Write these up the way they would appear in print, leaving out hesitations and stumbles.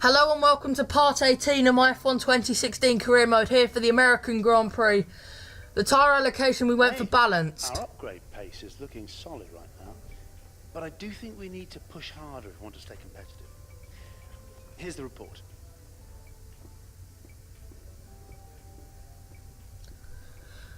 Hello and welcome to part 18 of my F1 2016 career mode here for the American Grand Prix. The tyre allocation we went for balanced. Our upgrade pace is looking solid right now, but I do think we need to push harder if we want to stay competitive. Here's the report.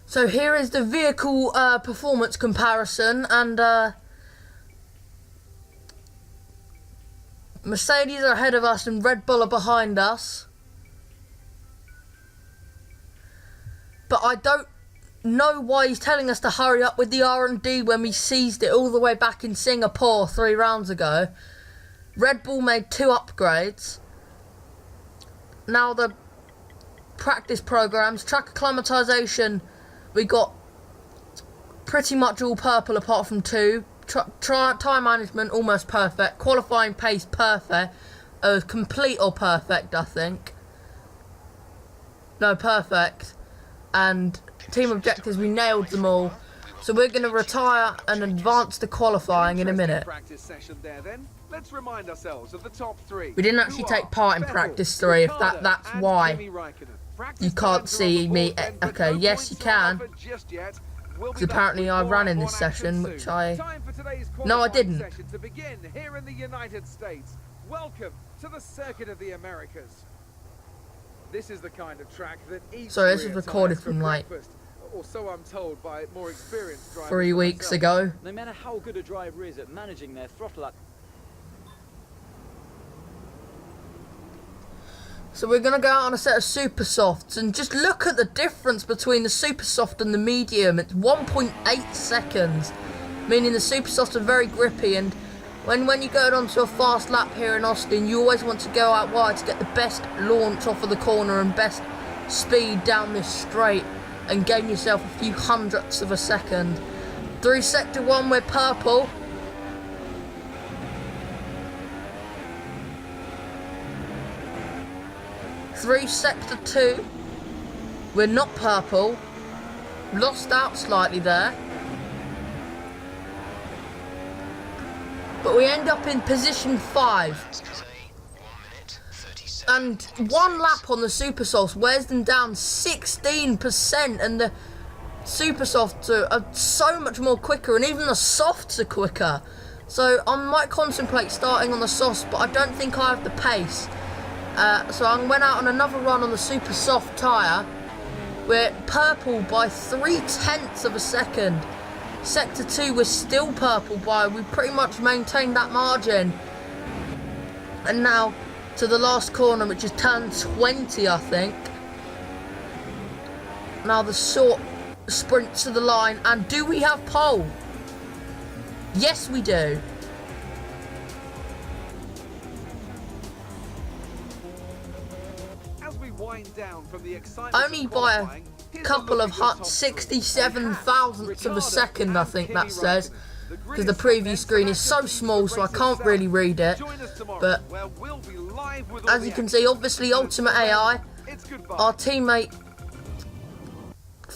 So here is the vehicle performance comparison, and Mercedes are ahead of us and Red Bull are behind us. But I don't know why he's telling us to hurry up with the R&D when we seized it all the way back in Singapore 3 rounds ago. Red Bull made 2 upgrades. Now the practice programs, track acclimatization, we got pretty much all purple apart from 2. Time management almost perfect. Qualifying pace perfect. Complete or perfect, I think. No, perfect. And team objectives, we nailed them all. So we're going to retire and advance to qualifying in a minute. Let's remind ourselves of the top 3. We didn't actually take part in practice 3, if that's why you can't see me. Okay, yes you can. Because apparently I ran in this session, which No, I didn't. To begin here in the United States. Welcome to the Circuit of the Americas. This is the kind of track that Sorry, this was recorded from like or so I'm told by more experienced drivers 3 weeks ago. No matter how good a driver is at managing their throttle up. So we're going to go out on a set of super softs and just look at the difference between the super soft and the medium. It's 1.8 seconds, meaning the super softs are very grippy, and when you go onto a fast lap here in Austin, you always want to go out wide to get the best launch off of the corner and best speed down this straight and gain yourself a few hundredths of a second. Through sector 1 we're purple. Through sector 2 we're not purple. Lost out slightly there. But we end up in position 5. And 1 lap on the super softs wears them down 16%, and the super softs are so much more quicker, and even the softs are quicker. So I might contemplate starting on the softs, but I don't think I have the pace. So I went out on another run on the super soft tyre. We're purple by 0.3 of a second. Sector 2 we're still purple by, we pretty much maintained that margin. And now to the last corner, which is turn 20 I think. Now the short sprint to the line, and do we have pole? Yes we do. Down from the only by a couple of 67 thousandths of a second, I think that says, because the preview screen is so small so I can't really read it. But as you can see, obviously Ultimate AI, our teammate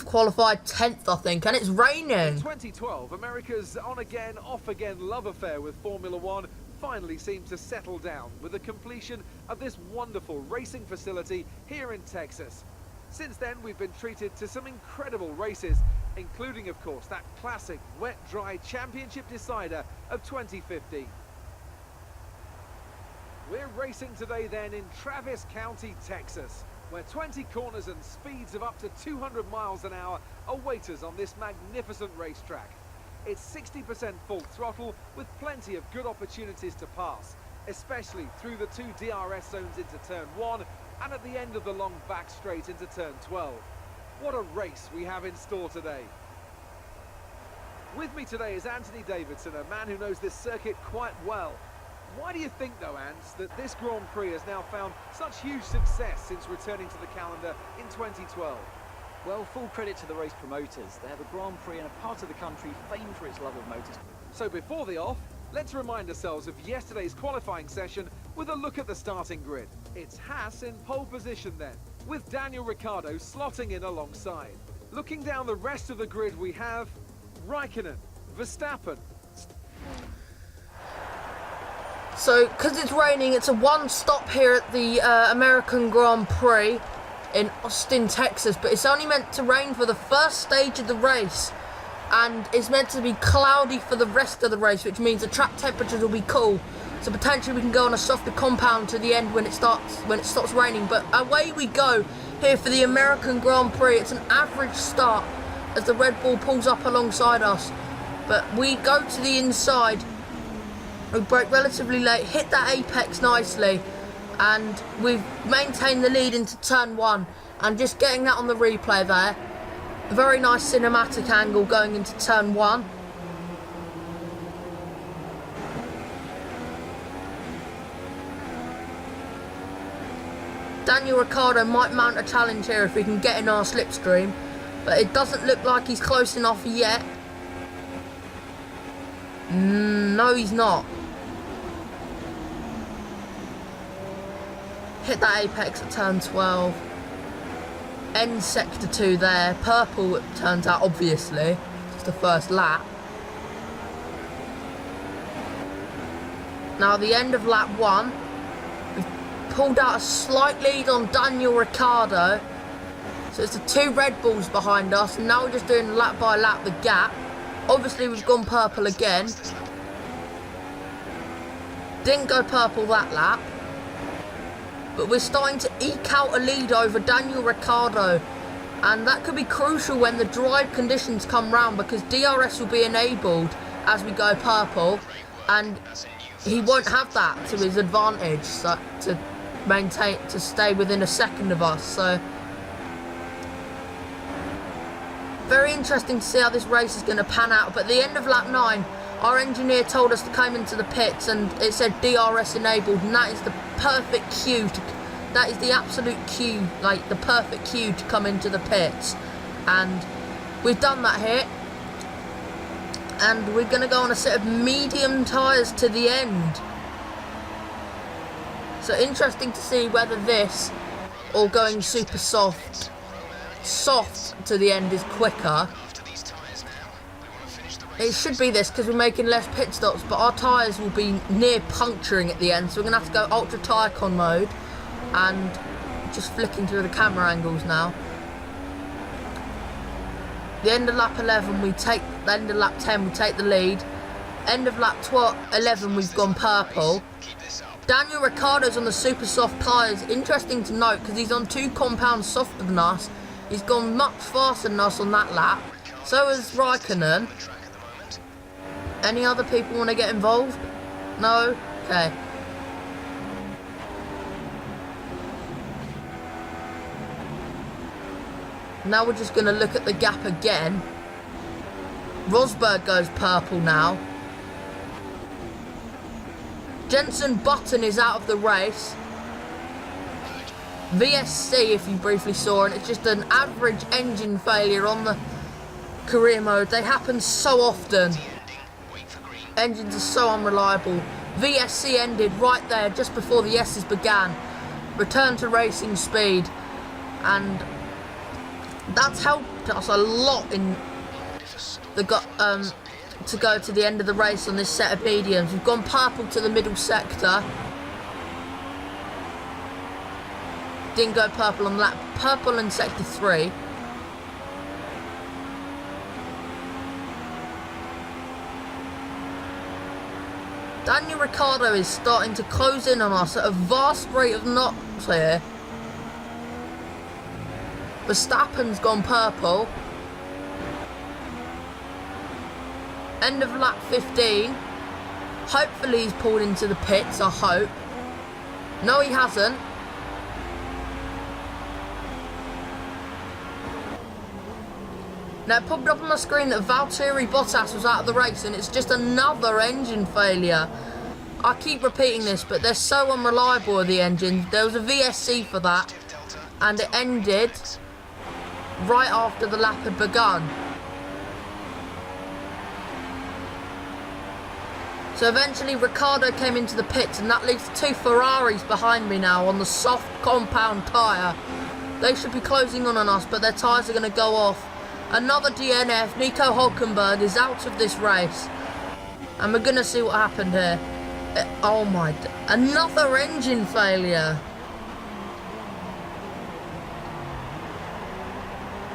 qualified 10th I think, and it's raining. 2012, America's on again, off again love affair with Formula One finally seemed to settle down with the completion of this wonderful racing facility here in Texas. Since then, we've been treated to some incredible races, including, of course, that classic wet-dry championship decider of 2015. We're racing today then in Travis County, Texas, where 20 corners and speeds of up to 200 miles an hour await us on this magnificent racetrack. It's 60% full throttle with plenty of good opportunities to pass, especially through the 2 DRS zones into turn 1 and at the end of the long back straight into turn 12. What a race we have in store today. With me today is Anthony Davidson, a man who knows this circuit quite well. Why do you think, though, Ants, that this Grand Prix has now found such huge success since returning to the calendar in 2012? Well, full credit to the race promoters. They have a Grand Prix in a part of the country famed for its love of motorsport. So before the off, let's remind ourselves of yesterday's qualifying session with a look at the starting grid. It's Haas in pole position then, with Daniel Ricciardo slotting in alongside. Looking down the rest of the grid, we have Raikkonen, Verstappen, So, because it's raining, it's a one stop here at the American Grand Prix in Austin, Texas, but it's only meant to rain for the first stage of the race, and it's meant to be cloudy for the rest of the race, which means the track temperatures will be cool, so potentially we can go on a softer compound to the end when it stops raining. But away we go here for the American Grand Prix. It's an average start as the Red Bull pulls up alongside us, but we go to the inside. We brake relatively late, hit that apex nicely, and we've maintained the lead into turn 1. And just getting that on the replay there, a very nice cinematic angle going into turn 1. Daniel Ricciardo might mount a challenge here if we can get in our slipstream, but it doesn't look like he's close enough yet. No, he's not. Hit that apex at turn 12. End sector 2 there. Purple, it turns out, obviously. It's the first lap. Now, the end of lap 1. We've pulled out a slight lead on Daniel Ricciardo. So it's the 2 Red Bulls behind us. And now we're just doing lap by lap the gap. Obviously, we've gone purple again. Didn't go purple that lap. But we're starting to eke out a lead over Daniel Ricciardo, and that could be crucial when the drive conditions come round, because DRS will be enabled as we go purple, and he won't have that to his advantage, so to stay within a second of us. So very interesting to see how this race is going to pan out. But at the end of lap 9, our engineer told us to come into the pits and it said DRS enabled, and that is the perfect cue that is the absolute cue, like the perfect cue to come into the pits. And we've done that here, and we're going to go on a set of medium tyres to the end. So interesting to see whether this, or going super soft to the end, is quicker. It should be this, because we're making less pit stops, but our tyres will be near puncturing at the end, so we're going to have to go ultra tyrecon mode, and just flicking through the camera angles now. The end of lap 11, the end of lap 10, we take the lead. End of lap 11, we've gone purple. Daniel Ricciardo's on the super soft tyres. Interesting to note, because he's on 2 compounds softer than us. He's gone much faster than us on that lap. So has Raikkonen. Any other people want to get involved? No? Okay. Now we're just going to look at the gap again. Rosberg goes purple now. Jenson Button is out of the race. VSC, if you briefly saw, and it's just an average engine failure on the career mode. They happen so often. Engines are so unreliable. VSC ended right there just before the S's began. Return to racing speed, and that's helped us a lot in the to go to the end of the race on this set of mediums. We've gone purple to the middle sector. Didn't go purple on lap. Purple in sector 3. Daniel Ricciardo is starting to close in on us at a vast rate of knots here. Verstappen's gone purple. End of lap 15. Hopefully he's pulled into the pits, I hope. No, he hasn't. Now it popped up on my screen that Valtteri Bottas was out of the race, and it's just another engine failure. I keep repeating this, but they're so unreliable with the engines. There was a VSC for that, and it ended right after the lap had begun. So eventually Ricciardo came into the pits, and that leaves 2 Ferraris behind me now on the soft compound tyre. They should be closing on us, but their tyres are going to go off. Another DNF. Nico Hülkenberg is out of this race, and we're going to see what happened here. Oh my, another engine failure.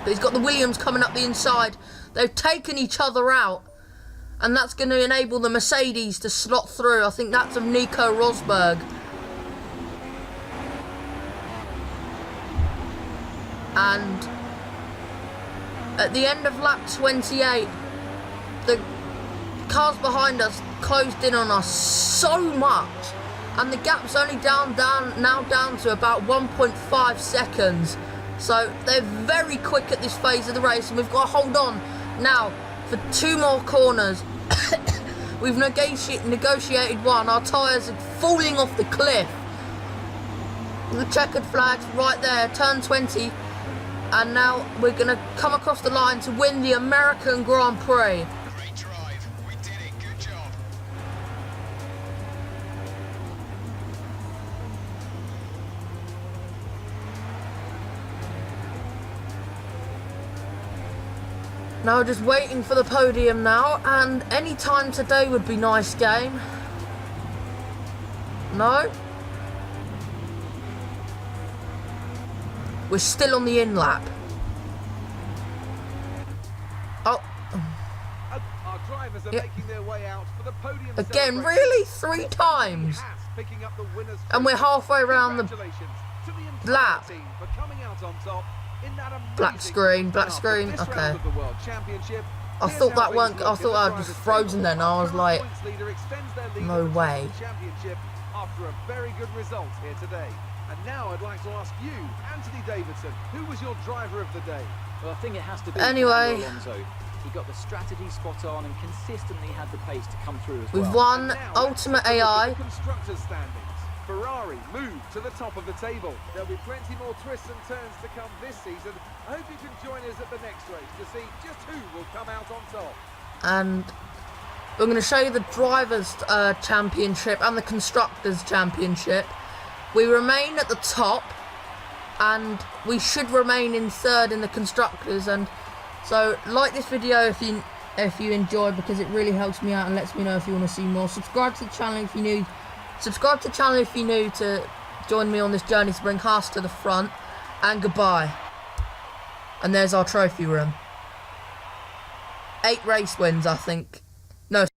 But he's got the Williams coming up the inside. They've taken each other out. And that's going to enable the Mercedes to slot through. I think that's of Nico Rosberg. And at the end of lap 28, the cars behind us closed in on us so much. And the gap's only now down to about 1.5 seconds. So they're very quick at this phase of the race, and we've got to hold on now for 2 more corners. We've negotiated one. Our tyres are falling off the cliff. The checkered flag's right there, turn 20. And now we're going to come across the line to win the American Grand Prix. Great drive. We did it. Good job. Now just waiting for the podium now, and any time today would be nice, game. No? We're still on the in lap. Oh. Our drivers are Yeah. making their way out for the podium. Again, celebration. really? 3 times? Haas picking up the winner's And we're trophy. halfway around the Congratulations to the entire lap. team for coming out on top in that amazing Black screen, black start screen, of this okay. round of the World Championship. I Here's thought how that things weren't. I look in thought the I'd drivers' just frozen then. I was Current like, points leader extends their lead no to the way. championship after a very good result here today. And now I'd like to ask you, Anthony Davidson, who was your driver of the day? Well, I think it has to be Anyway. Fernando Alonso. He got the strategy spot on and consistently had the pace to come through as we've well. won And now, Ultimate let's have a look AI. at the constructors' standings. Ferrari moved to the top of the table. There'll be plenty more twists and turns to come this season. I hope you can join us at the next race to see just who will come out on top. And we're going to show you the Drivers' Championship and the Constructors' Championship. We remain at the top, and we should remain in 3rd in the Constructors. And so, like this video if you enjoyed, because it really helps me out and lets me know if you want to see more. Subscribe to the channel if you're new. Subscribe to the channel if you're new to join me on this journey to bring Haas to the front. And goodbye. And there's our trophy room. 8 race wins, I think. No.